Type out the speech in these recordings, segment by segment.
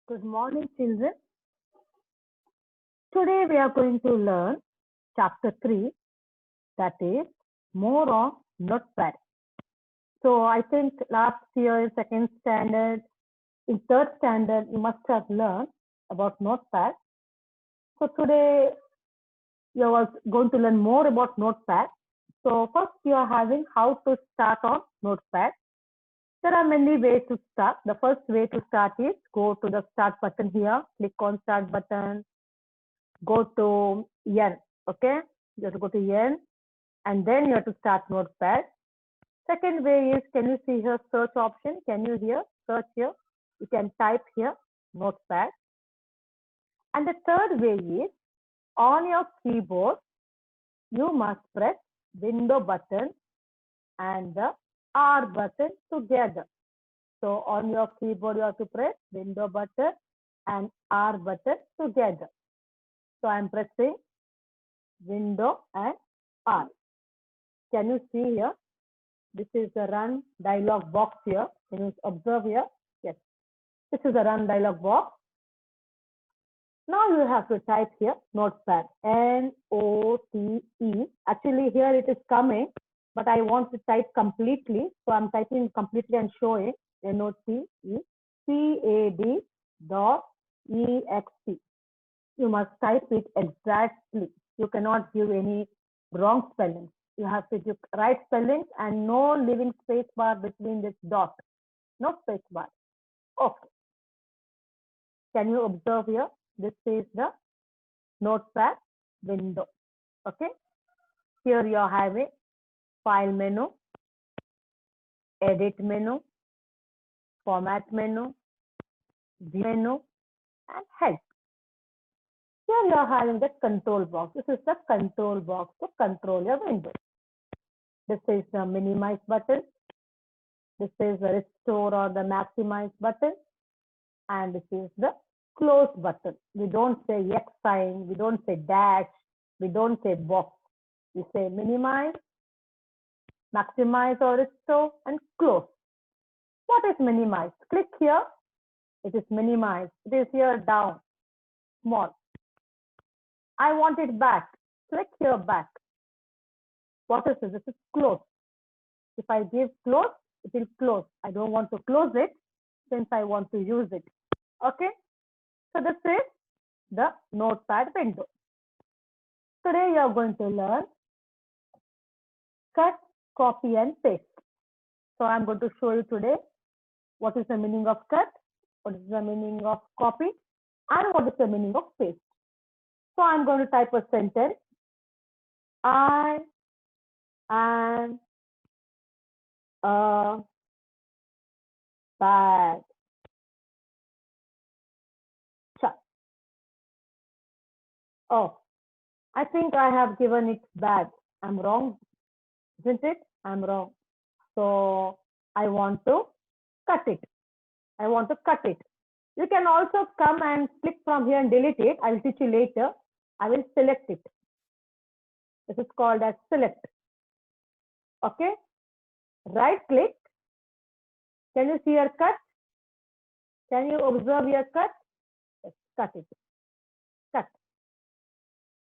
Good morning, children. Today we are going to learn chapter 3, that is more on notepad. So I think last year in second standard, in third standard, you must have learned about notepad. So today you are going to learn more about notepad. So first you are having how to start on notepad. There are many ways to start. The first way to start is go to the start button here, click on start button, go to N, okay? You have to go to N and then you have to start notepad. Second way is, can you see here search option? Can you here search here? You can type here notepad. And the third way is, on your keyboard, you must press window button and the R button together. So on your keyboard, you have to press window button and R button together. So I'm pressing window and R. Can you see here? This is the run dialog box here. Can you observe here? Yes. This is the run dialog box. Now you have to type here notepad, N-O-T-E. Actually here it is coming, but I want to type completely. So I'm typing completely and showing N-O-T-E P-A-D dot E-X-T. You must type it exactly. You cannot give any wrong spelling. You have to give right spellings and no leaving space bar between this dot. No space bar. Okay. Can you observe here? This is the notepad window. Okay. Here you are having file menu, edit menu, format menu, view menu, and help. Here you are having the control box. This is the control box to control your window. This is the minimize button. This is the restore or the maximize button. And this is the close button. We don't say X sign. We don't say dash. We don't say box. We say minimize, maximize or restore, and close. What is minimize? Click here. It is minimized. It is here down, small. I want it back. Click here back. What is this? This is close. If I give close, it will close. I don't want to close it since I want to use it. Okay. So this is the notepad window. Today you are going to learn cut, copy and paste. So I'm going to show you today what is the meaning of cut, what is the meaning of copy, and what is the meaning of paste. So I'm going to type a sentence. I am a bad child. Oh, I think I have given it bad. I'm wrong, isn't it? I'm wrong. So I want to cut it. I want to cut it. You can also come and click from here and delete it. I'll teach you later. I will select it. This is called as select. Okay. Right click. Can you see your cut? Can you observe your cut? Yes, cut it. Cut.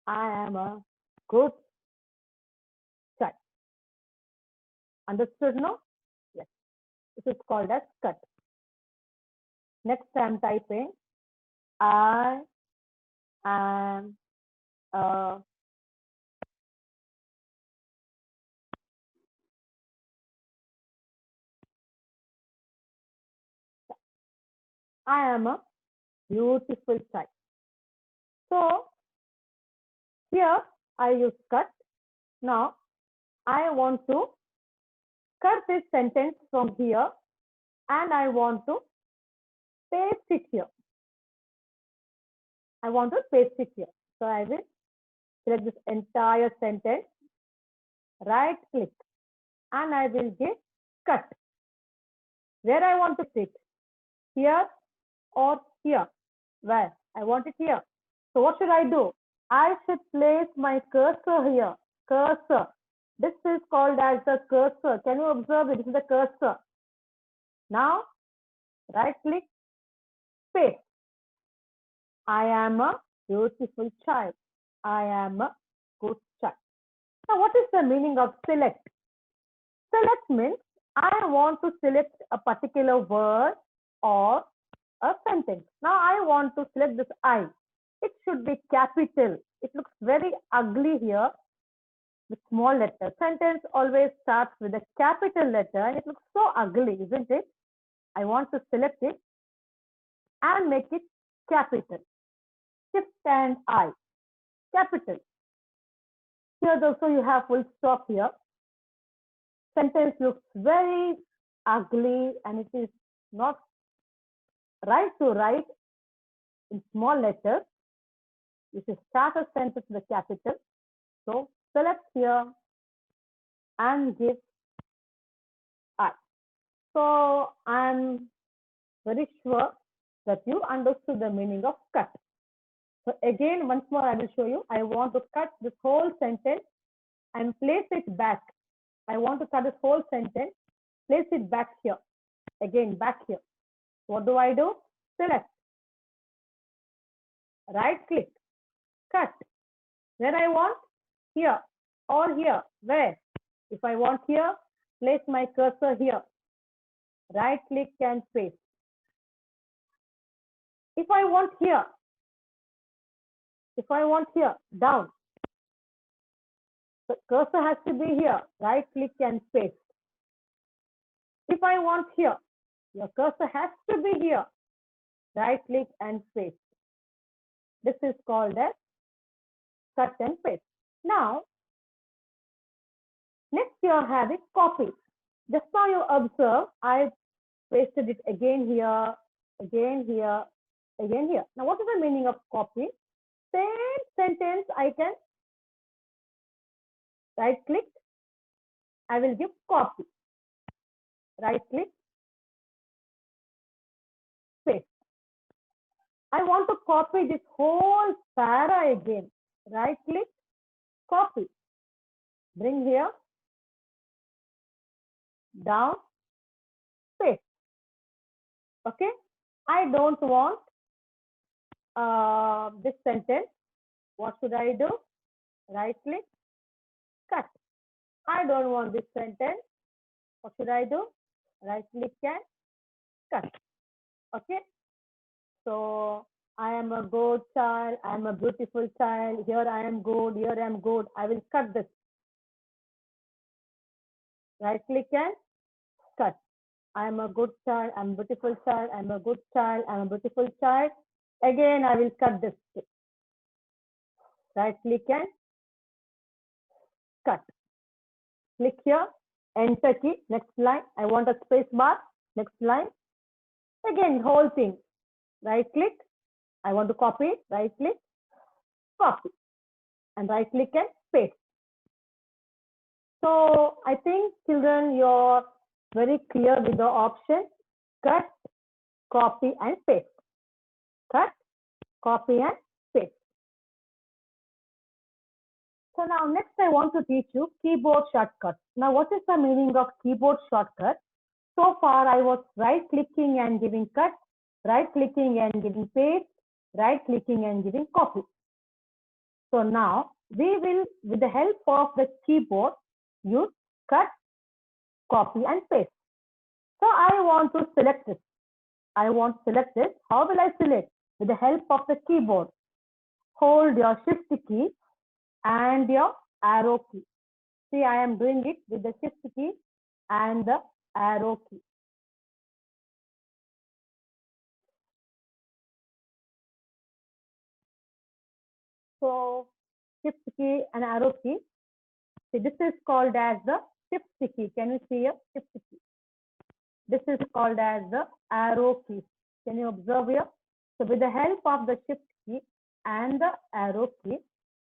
I am a good child. Understood now? Yes. This is called as cut. Next I'm typing I am a beautiful child. So here I use cut. Now I want to cut this sentence from here and I want to paste it here. I want to paste it here. So I will select this entire sentence, right click, and I will give cut. Where I want to sit, here or here? Where? I want it here. So what should I do? I should place my cursor here. Cursor. This is called as the cursor. Can you observe it? This is the cursor. Now, right click, paste. I am a beautiful child. I am a good child. Now, what is the meaning of select? Select means I want to select a particular word or a sentence. Now, I want to select this I. It should be capital. It looks very ugly here with small letters. Sentence always starts with a capital letter and it looks so ugly, isn't it? I want to select it and make it capital. Shift and I. Capital. Here also you have full stop here. Sentence looks very ugly and it is not right to write in small letters. You should start a sentence with a capital. So select here and give I. So I'm very sure that you understood the meaning of cut. So again, once more I will show you. I want to cut this whole sentence and place it back. I want to cut this whole sentence, place it back here. Again, back here. What do? Select. Right click. Cut. Where I want? Here or here. Where? If I want here, place my cursor here. Right click and paste. If I want here, down. The cursor has to be here. Right click and paste. If I want here, your cursor has to be here. Right click and paste. This is called as cut and paste. Now, next you are having copy. Just now you observe, I pasted it again here, again here, again here. Now, what is the meaning of copy? Same sentence I can right click. I will give copy. Right click, paste. I want to copy this whole para again. Right click, copy. Bring here, down, paste. Okay. I don't want this sentence. What should I do? Right click, cut. I don't want this sentence. What should I do? Right click and cut. Okay. So I am a good child. I am a beautiful child. Here I am good. Here I am good. I will cut this. Right click and cut. I am a good child. I'm a beautiful child. I'm a good child. I'm a beautiful child. Again, I will cut this. Right click and cut. Click here. Enter key. Next line. I want a space bar. Next line. Again, whole thing. Right click. I want to copy. Right click. Copy. And right click and paste. So I think children, you're very clear with the option cut, copy and paste. Cut, copy and paste. So now next I want to teach you keyboard shortcuts. Now what is the meaning of keyboard shortcut? So far I was right clicking and giving cut, right clicking and giving paste, right clicking and giving copy. So now we will, with the help of the keyboard, use cut, copy and paste. So I want to select this. I want to select this. How will I select? With the help of the keyboard. Hold your shift key and your arrow key. See, I am doing it with the shift key and the arrow key. So shift key and arrow key. See, this is called as the shift key. Can you see here? Shift key. This is called as the arrow key. Can you observe here? So with the help of the shift key and the arrow key,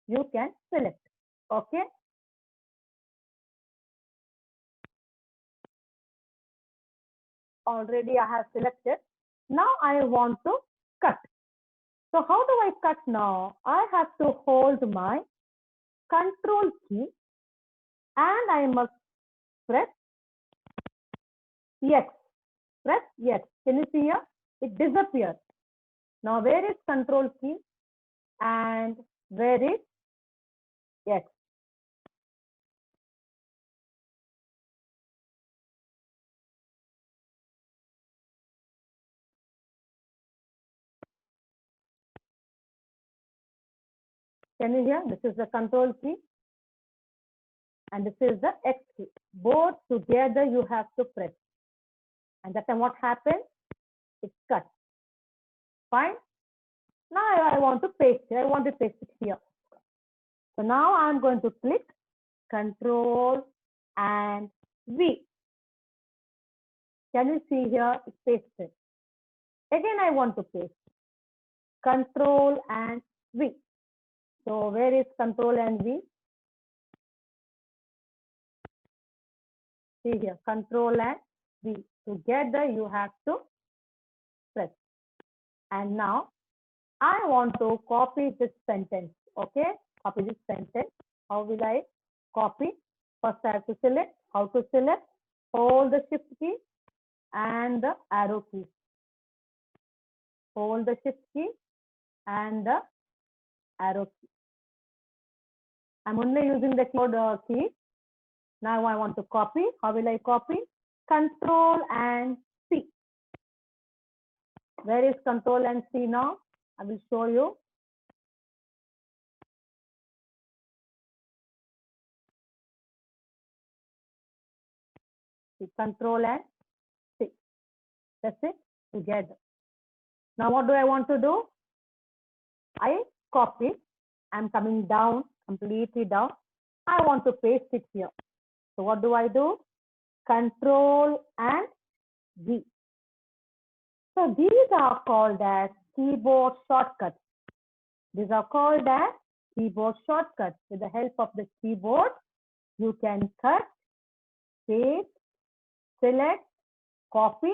you can select. Okay. Already I have selected. Now I want to cut. So how do I cut now? I have to hold my control key and I must press X. Press X. Can you see here? It disappears. Now, where is control key and where is X? Can you hear? This is the control key and this is the X key. Both together you have to press. And that time what happens? It's cut. Fine. Now I want to paste it. I want to paste it here. So now I'm going to click Control and V. Can you see here? It's pasted. Again, I want to paste. Control and V. So where is Control and V? See here, Control and V. Together you have to press. And now I want to copy this sentence. Okay, copy this sentence. How will I copy? First I have to select. How to select? Hold the Shift key and the arrow key. Hold the Shift key and the arrow key. I'm only using the keyboard key. Now I want to copy. How will I copy? Control and C. Where is Control and C now? I will show you. See, Control and C. That's it, together. Now what do I want to do? I copy. I'm coming down, completely down. I want to paste it here. So what do I do? Control and V. So these are called as keyboard shortcuts. These are called as keyboard shortcuts. With the help of the keyboard, you can cut, paste, select, copy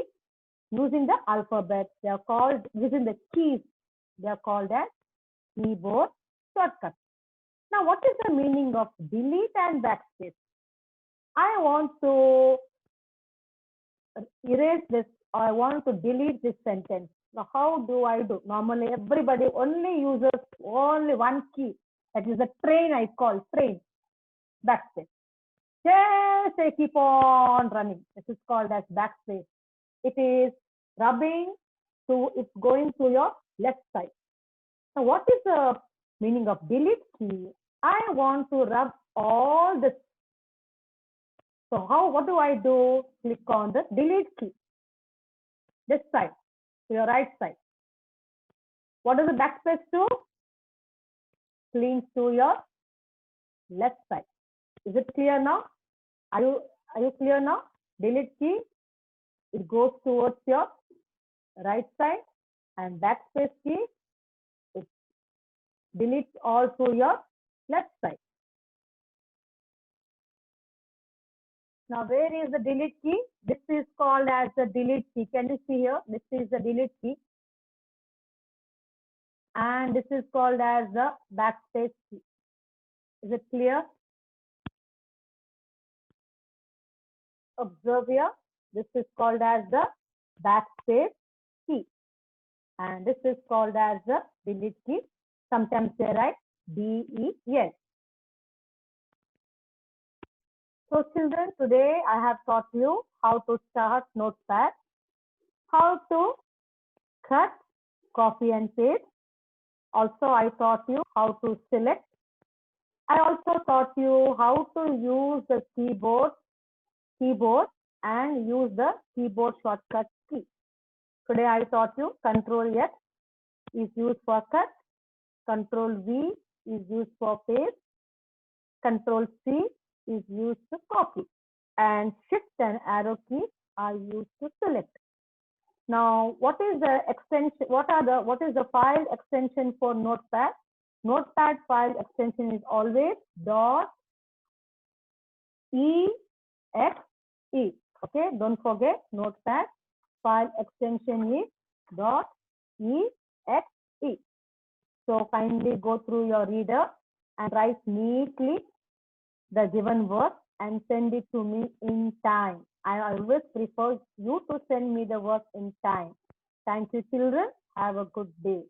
using the alphabet. They are called, using the keys, they are called as keyboard shortcuts. Now, what is the meaning of delete and backspace? I want to erase this, or I want to delete this sentence. Now, how do I do? Normally, everybody only uses only one key. That is the train, I call train, backspace. Just I keep on running. This is called as backspace. It is rubbing to, it's going to your left side. Now, what is the meaning of delete key? I want to rub all this. So how, what do I do? Click on the delete key. This side, to your right side. What does the backspace do? Cleans to your left side. Is it clear now? Are you clear now? Delete key, it goes towards your right side, and backspace key, it deletes all to your left side. Now, where is the delete key? This is called as the delete key. Can you see here? This is the delete key. And this is called as the backspace key. Is it clear? Observe here. This is called as the backspace key. And this is called as the delete key. Sometimes they write DEL. So children, today I have taught you how to start Notepad, how to cut, copy and paste. Also, I taught you how to select. I also taught you how to use the keyboard and use the keyboard shortcut key. Today I taught you Control X is used for cut, Control V is used for paste, Control C is used to copy, and Shift and arrow key are used to select. Now, what is the extension? What is the file extension for Notepad? Notepad file extension is always .exe. Okay, don't forget Notepad file extension is .exe. So kindly go through your reader and write neatly the given work and send it to me in time. I always prefer you to send me the work in time. Thank you, children. Have a good day.